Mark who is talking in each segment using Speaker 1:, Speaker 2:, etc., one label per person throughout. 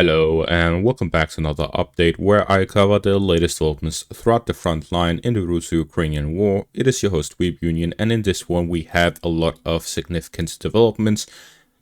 Speaker 1: Hello and welcome back to another update where I cover the latest developments throughout the front line in the Russo-Ukrainian war. It is your host Weeb Union, and in this one we have a lot of significant developments.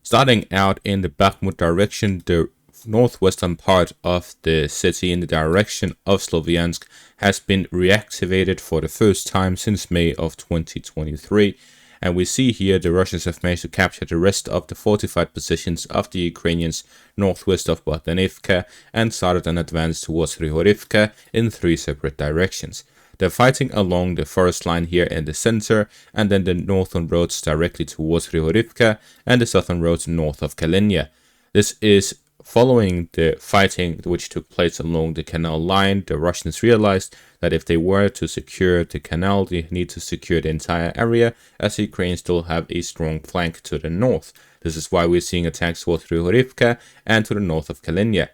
Speaker 1: Starting out in the Bakhmut direction, the northwestern part of the city in the direction of Sloviansk has been reactivated for the first time since May of 2023. And we see here the Russians have managed to capture the rest of the fortified positions of the Ukrainians northwest of Bogdanivka and started an advance towards Ryhorivka in three separate directions. They're fighting along the forest line here in the center, and then the northern roads directly towards Ryhorivka and the southern roads north of Kalinia. This is following the fighting which took place along the canal line. The Russians realized that if they were to secure the canal, they need to secure the entire area, as the Ukrainians still have a strong flank to the north. This is why we're seeing attacks towards Ryhorivka and to the north of Kalinia.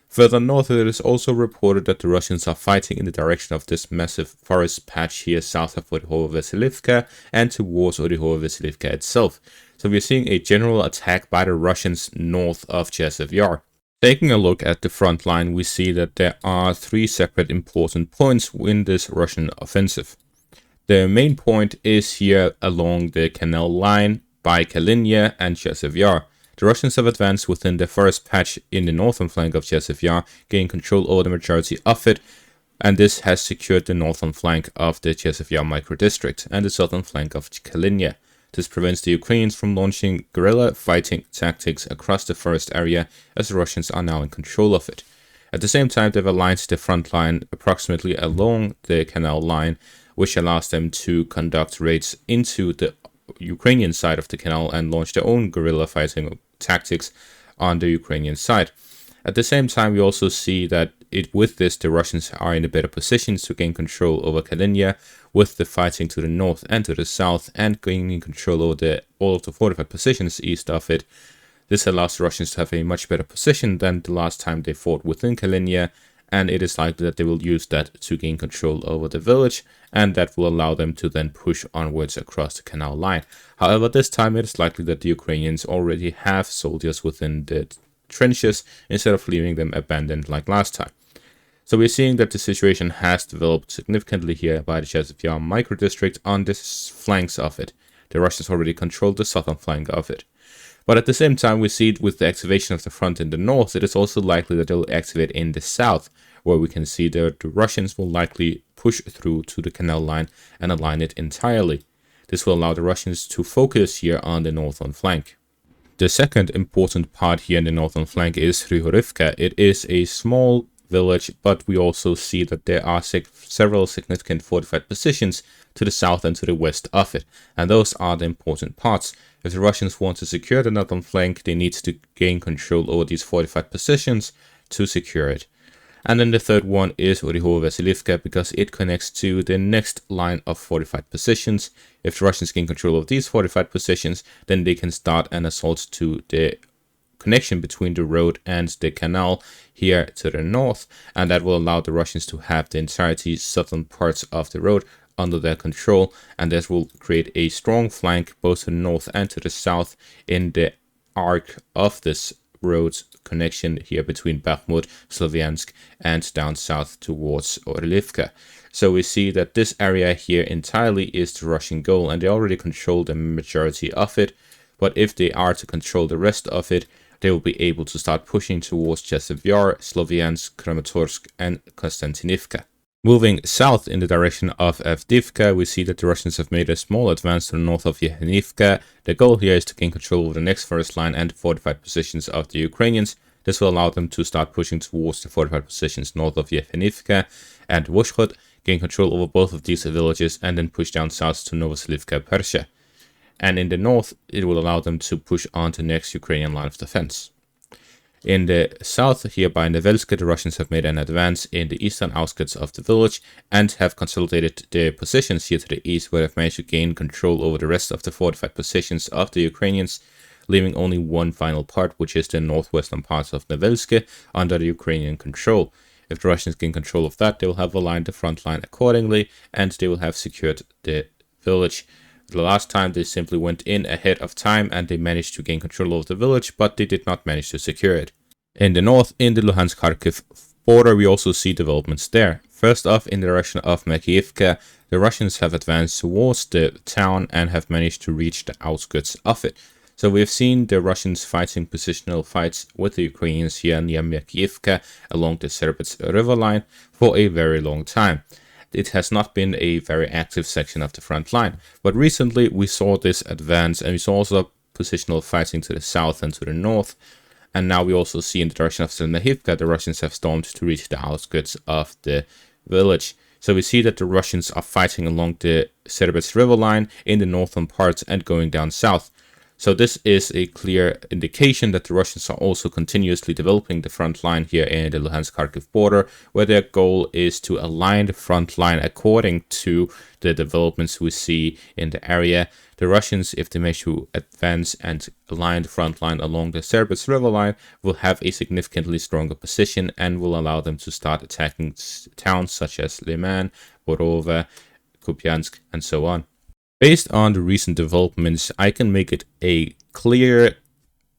Speaker 1: Further north, it is also reported that the Russians are fighting in the direction of this massive forest patch here south of Oryhovo-Vasilivka and towards Oryhovo-Vasilivka itself. So we're seeing a general attack by the Russians north of Chasiv Yar. Taking a look at the front line, we see that there are three separate important points in this Russian offensive. The main point is here along the canal line by Kalinia and Chasiv Yar. The Russians have advanced within the forest patch in the northern flank of Chasiv Yar, gaining control over the majority of it, and this has secured the northern flank of the Chasiv Yar microdistrict and the southern flank of Kalinia. This prevents the Ukrainians from launching guerrilla fighting tactics across the forest area, as the Russians are now in control of it. At the same time, they've aligned the front line approximately along the canal line, which allows them to conduct raids into the Ukrainian side of the canal and launch their own guerrilla fighting tactics on the Ukrainian side. At the same time, we also see that with this, the Russians are in a better position to gain control over Kalinia, with the fighting to the north and to the south, and gaining control over all of the fortified positions east of it. This allows the Russians to have a much better position than the last time they fought within Kalinia, and it is likely that they will use that to gain control over the village, and that will allow them to then push onwards across the canal line. However, this time it is likely that the Ukrainians already have soldiers within the trenches instead of leaving them abandoned like last time. So we're seeing that the situation has developed significantly here by the Chasiv Yar microdistrict on the flanks of it. The Russians already controlled the southern flank of it. But at the same time, we see it with the activation of the front in the north, it is also likely that they'll activate in the south, where we can see that the Russians will likely push through to the canal line and align it entirely. This will allow the Russians to focus here on the northern flank. The second important part here in the northern flank is Ryhorivka. It is a small village, but we also see that there are several significant fortified positions to the south and to the west of it, and those are the important parts. If the Russians want to secure the northern flank, they need to gain control over these fortified positions to secure it. And then the third one is Oryhovo-Vasilivka, because it connects to the next line of fortified positions. If the Russians gain control of these fortified positions, then they can start an assault to the connection between the road and the canal here to the north, and that will allow the Russians to have the entirety southern parts of the road under their control, and this will create a strong flank both to the north and to the south in the arc of this road connection here between Bakhmut, Sloviansk, and down south towards Orlivka. So we see that this area here entirely is the Russian goal, and they already control the majority of it, but if they are to control the rest of it, they will be able to start pushing towards Chasiv Yar, Sloviansk, Kramatorsk, and Konstantinivka. Moving south in the direction of Avdiivka, we see that the Russians have made a small advance to the north of Yevhenivka. The goal here is to gain control over the next forest line and fortified positions of the Ukrainians. This will allow them to start pushing towards the fortified positions north of Yevhenivka and Voshchod, gain control over both of these villages, and then push down south to Novoselivka Persha. And in the north, it will allow them to push on to the next Ukrainian line of defense. In the south, here by Naval, the Russians have made an advance in the eastern outskirts of the village and have consolidated their positions here to the east, where they've managed to gain control over the rest of the fortified positions of the Ukrainians, leaving only one final part, which is the northwestern parts of Navalsk, under the Ukrainian control. If the Russians gain control of that, they will have aligned the front line accordingly, and they will have secured the village. The last time they simply went in ahead of time and they managed to gain control of the village, but they did not manage to secure it. In the north, in the Luhansk-Kharkiv border, we also see developments there. First off, in the direction of Makiyivka, the Russians have advanced towards the town and have managed to reach the outskirts of it. So we've seen the Russians fighting positional fights with the Ukrainians here near Makiyivka along the Serbets river line for a very long time. It has not been a very active section of the front line, but recently we saw this advance, and we saw also positional fighting to the south and to the north. And now we also see in the direction of Selmahivka, the Russians have stormed to reach the outskirts of the village. So we see that the Russians are fighting along the Serbets river line in the northern parts and going down south. So this is a clear indication that the Russians are also continuously developing the front line here in the Luhansk-Kharkiv border, where their goal is to align the front line according to the developments we see in the area. The Russians, if they manage to advance and align the front line along the Serbets river line, will have a significantly stronger position and will allow them to start attacking towns such as Liman, Borova, Kupiansk, and so on. Based on the recent developments, I can make it a clear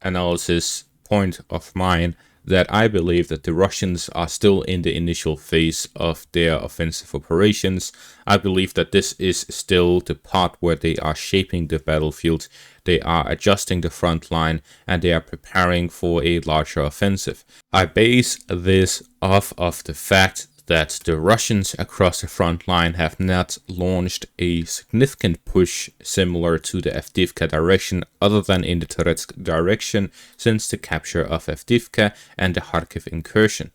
Speaker 1: analysis point of mine that I believe that the Russians are still in the initial phase of their offensive operations. I believe that this is still the part where they are shaping the battlefield, they are adjusting the front line, and they are preparing for a larger offensive. I base this off of the fact that the Russians across the front line have not launched a significant push similar to the Avdiivka direction other than in the Toretsk direction since the capture of Avdiivka and the Kharkiv incursion.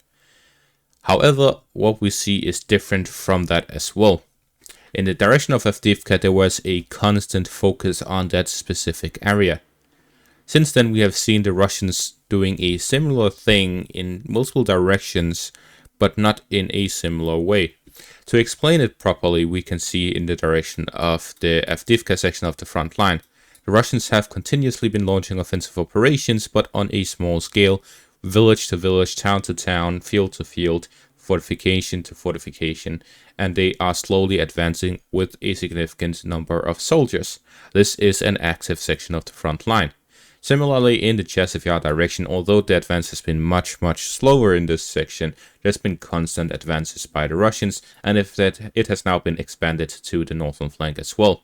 Speaker 1: However, what we see is different from that as well. In the direction of Avdiivka, there was a constant focus on that specific area. Since then, we have seen the Russians doing a similar thing in multiple directions, but not in a similar way. To explain it properly, we can see in the direction of the Avdiivka section of the front line. The Russians have continuously been launching offensive operations, but on a small scale, village to village, town to town, field to field, fortification to fortification, and they are slowly advancing with a significant number of soldiers. This is an active section of the front line. Similarly, in the Chasiv Yar direction, although the advance has been much slower in this section, there's been constant advances by the Russians, and it has now been expanded to the northern flank as well.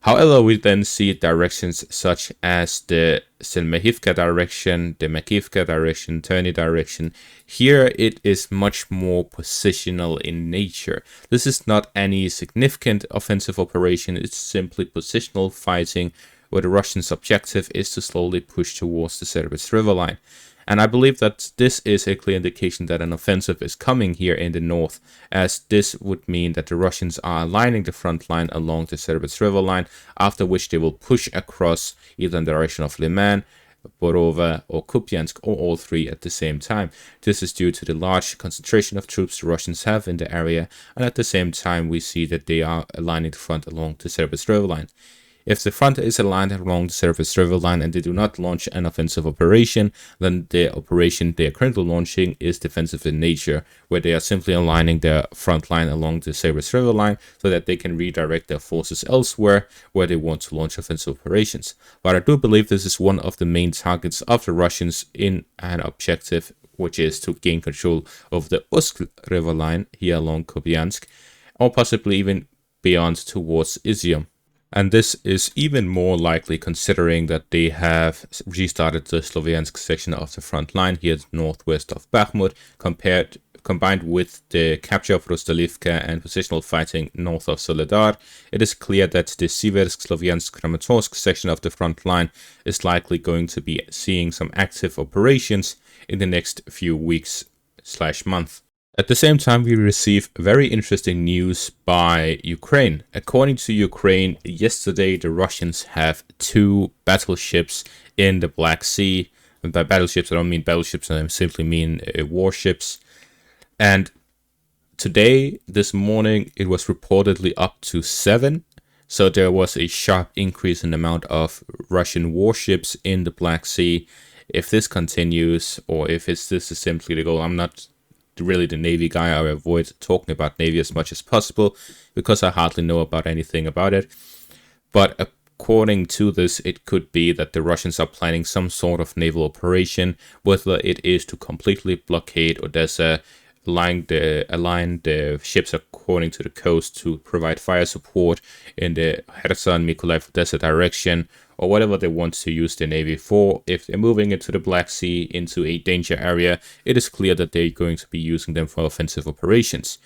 Speaker 1: However, we then see directions such as the Selmahivka direction, the Makivka direction, Terni direction. Here it is much more positional in nature. This is not any significant offensive operation, it's simply positional fighting, where the Russians' objective is to slowly push towards the Serbets river line. And I believe that this is a clear indication that an offensive is coming here in the north, as this would mean that the Russians are aligning the front line along the Serbets river line, after which they will push across either in the direction of Liman, Borova, or Kupiansk, or all three at the same time. This is due to the large concentration of troops the Russians have in the area, and at the same time we see that they are aligning the front along the Serbets river line. If the front is aligned along the Serbets river line and they do not launch an offensive operation, then the operation they are currently launching is defensive in nature, where they are simply aligning their front line along the Serbets river line so that they can redirect their forces elsewhere where they want to launch offensive operations. But I do believe this is one of the main targets of the Russians in an objective, which is to gain control of the Usk river line here along Kupiansk, or possibly even beyond towards Izium. And this is even more likely considering that they have restarted the Sloviansk section of the front line here northwest of Bakhmut, combined with the capture of Rostalivka and positional fighting north of Soledar. It is clear that the Siversk, Sloviansk, Kramatorsk section of the front line is likely going to be seeing some active operations in the next few weeks/month. At the same time, we receive very interesting news by Ukraine. According to Ukraine, yesterday the Russians have 2 battleships in the Black Sea. And by battleships, I don't mean battleships, I simply mean warships. And today, this morning, it was reportedly up to 7. So there was a sharp increase in the amount of Russian warships in the Black Sea. If this continues, or if this is simply the goal, I'm not really the Navy guy. I avoid talking about Navy as much as possible because I hardly know about anything about it. But according to this, it could be that the Russians are planning some sort of naval operation, whether it is to completely blockade Odessa, align the ships according to the coast to provide fire support in the Kherson, Mykolaiv, Odessa direction, or whatever they want to use the navy for. If they're moving into the Black Sea, into a danger area, it is clear that they're going to be using them for offensive operations.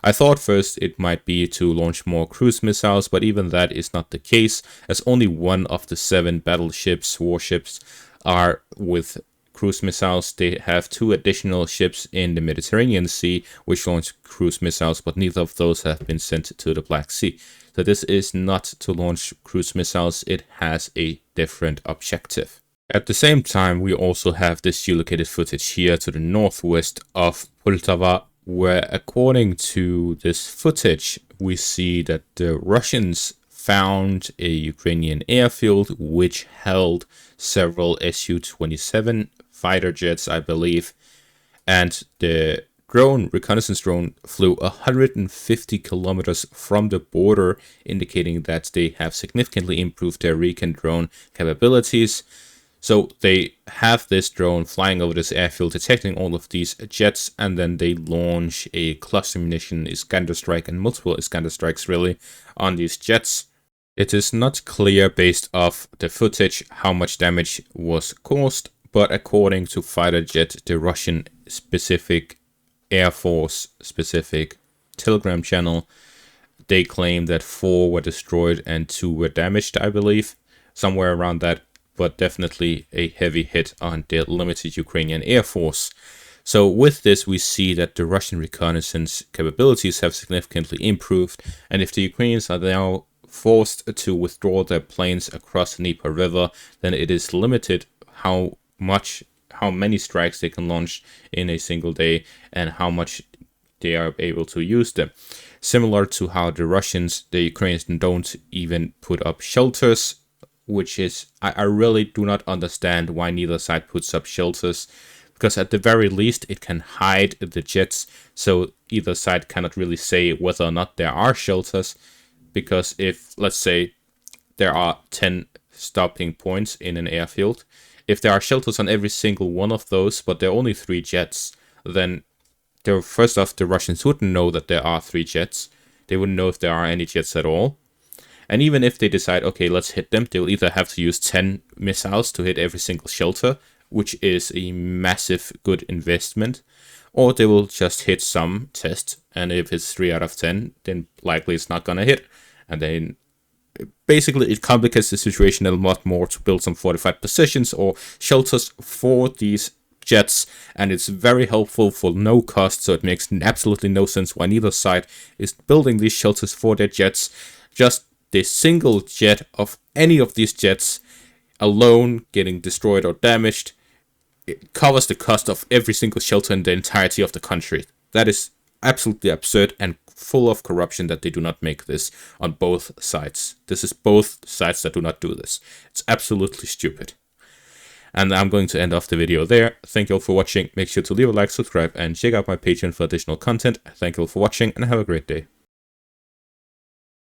Speaker 1: I thought first it might be to launch more cruise missiles, but even that is not the case, as only one of the 7 battleships, warships, are with cruise missiles. They have 2 additional ships in the Mediterranean Sea which launch cruise missiles, but neither of those have been sent to the Black Sea. So this is not to launch cruise missiles, it has a different objective. At the same time, we also have this geolocated footage here to the northwest of Poltava, where according to this footage, we see that the Russians found a Ukrainian airfield which held several Su-27 fighter jets, I believe, and the reconnaissance drone flew 150 kilometers from the border, indicating that they have significantly improved their recon drone capabilities. So they have this drone flying over this airfield, detecting all of these jets, and then they launch a cluster munition Iskander strike and multiple Iskander strikes really on these jets. It is not clear based off the footage how much damage was caused, but according to fighter jet, the Russian specific Air Force specific Telegram channel, they claim that 4 were destroyed and 2 were damaged, I believe, somewhere around that, but definitely a heavy hit on the limited Ukrainian Air Force. So with this, we see that the Russian reconnaissance capabilities have significantly improved, and if the Ukrainians are now forced to withdraw their planes across the Dnieper River, then it is limited how many strikes they can launch in a single day and how much they are able to use them. Similar to how the Ukrainians don't even put up shelters, which is, I really do not understand why neither side puts up shelters, because at the very least it can hide the jets, so either side cannot really say whether or not there are shelters, because if, let's say, there are 10 stopping points in an airfield, if there are shelters on every single one of those, but there are only 3 jets, then first off, the Russians wouldn't know that there are 3 jets. They wouldn't know if there are any jets at all. And even if they decide, okay, let's hit them, they'll either have to use 10 missiles to hit every single shelter, which is a massive good investment, or they will just hit some test, and if it's 3 out of 10, then likely it's not gonna hit. And then basically it complicates the situation a lot more to build some fortified positions or shelters for these jets, and it's very helpful for no cost, so it makes absolutely no sense why neither side is building these shelters for their jets. Just the single jet of any of these jets alone getting destroyed or damaged, it covers the cost of every single shelter in the entirety of the country. That is absolutely absurd and full of corruption that they do not make this on both sides. This is both sides that do not do this. It's absolutely stupid. And I'm going to end off the video there. Thank you all for watching. Make sure to leave a like, subscribe, and check out my Patreon for additional content. Thank you all for watching, and have a great day.